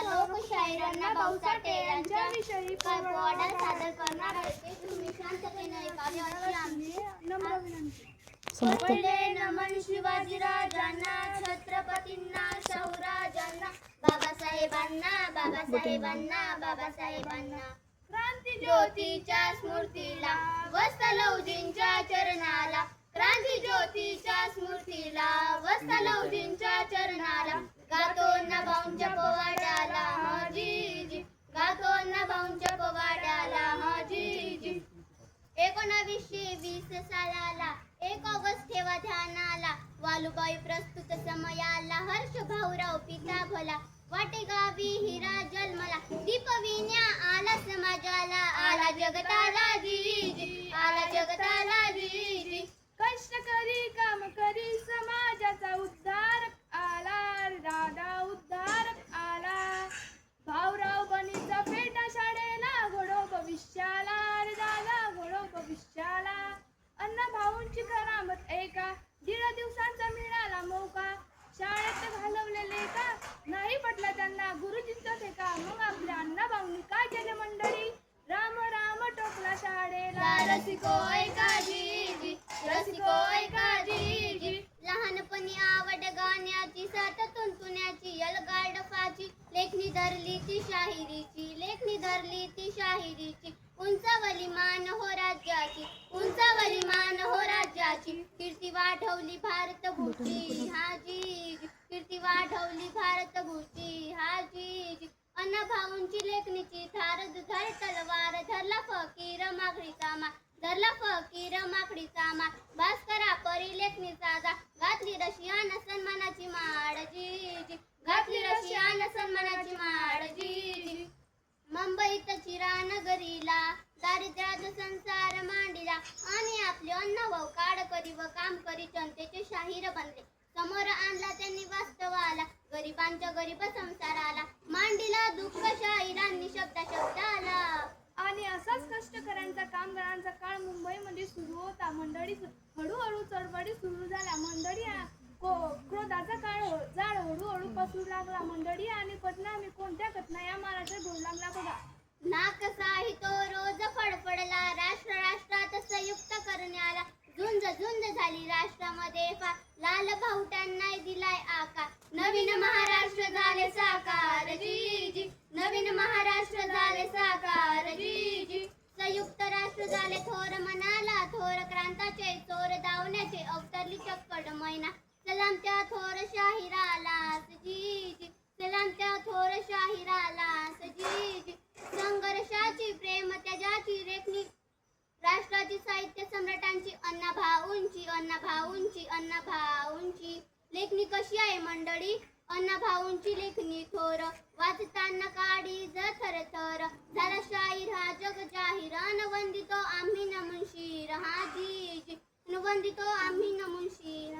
लोकशाहीरांना भाऊसाठे यांच्याविषयी पोवाडा सादर करणार आहे. तुम्ही शांततेने ऐकावे अशी आमची नम्र विनंती. पहिले नमन शिवाजीराजांना, छत्रपतींना, शाहूराजांना, बाबासाहेबांना, बाबासाहेबांना, बाबासाहेबांना. क्रांती ज्योतीच्या स्मृतीला, वत्सलौजींच्या चरणाला, क्रांती ज्योतीच्या स्मृतीला, वत्सलौजींच्या चरणाला. गातो ना भाऊंच्या पोवाड्याला हजी, गातो ना भाऊंच्या पोवाड्याला हजी. 1920 सालाला 1 ऑगस्ट ठेवा ध्यानाला, वालुबाई प्रस्तुत समयाला, हर्ष भाऊराव पिता भला, वाटेगावी हिरा जन्मला, दीपविन्या आला समाजाला, आला जगताला जी, आला जगताला जी. कष्ट करी काम करी समाजाचा उद्धार आला, दादा उद्धार आला. भाऊराव बनीचा पेटा शाळेला, घडो भविष्याला, दादा घडो भविष्याला. अण्णा भाऊंची करामत ऐका, 1.5 दिवसांचा मिळाला मौका, शाळेत घालवलेले का नाही पटलं त्यांना गुरुजींचा ठेका. मग आपल्या अण्णा भाऊंनी काय केले मंडळी, राम राम टोकला शाळेला. रसिको ऐका जी, रसिको ऐका जी. लहानपणी आवड गाण्याची, साथ तुंतुण्याची, अलगाड फाची, लेखणी धरली ती शाहिरीची, लेखणी धरली ती शाहिरीची. उंचावली मान हो राज्याची, उंचावली मान हो राज्याची. कीर्ती वाढवली भारतभूची हाजी, कीर्ती वाढवली भारतभूची हाजी. अण्णा भाऊंची लेखणीची धार धर तलवार, धरला फकीर माकडीचा मार, धरला फकीर माकडीचा मार. भास्करा परी लेखणीचा जा, घातली रशियान सन्मानाची माळ जी, घातली रशियान सन्मानाची माळ जी. मुंबईत चिरानगरीला, दारिद्र्यात संसार मांडिला, आणि आपले अण्णा भाऊ काड करी व काम करी जनतेचे शाहीर बनले. समोर आणला त्यांनी वास्तवाला, गरिबांच्या गरीब संसाराला, मांडिला दुःख शाहिरांनी शब्दा शब्दाला. आणि असाच कष्टकऱ्यांचा कामगारांचा काळ मुंबईमध्ये सुरू होता मंडळी. हळूहळू चळवळी सुरू झाल्या मंडळी. क्रोधाचा काळ जाळ हळूहळू पसरू लागला मंडळी. आणि परिणामी कोणत्या घटना या महाराष्ट्रात घडू लागला बघा. नाकसाही तो रोज फडफडला, राष्ट्र राष्ट्रात संयुक्त करण्याला, झुंज झुंज झाली राष्ट्रामध्ये फार, लाल भाऊ त्यांना दिलाय आकार. नवीन महाराष्ट्र झाले साकार जी, नवीन महाराष्ट्र झाले साकार जी. संयुक्त राष्ट्र झाले थोर मनाला, थोर क्रांताचे चोर धावण्याचे, अवतरली चक्कड मैना. सलाम त्या थोर शाहिराला जी, सलाम त्या थोर शाहिराला जी. संघर्षाची प्रेम त्याजाची रेखणी, राष्ट्राची साहित्य सम्राटांची, अण्णा भाऊंची, अण्णा भाऊंची, अण्णा भाऊंची. लेखणी कशी आहे मंडळी, अण्णा भाऊंची लेखणी थोर, वाचताना काळी थर थर. झाला शाहीर हा जग जाहीर, वंदितो आम्ही नमन शिर हाजी, वंदितो आम्ही नमन शिर.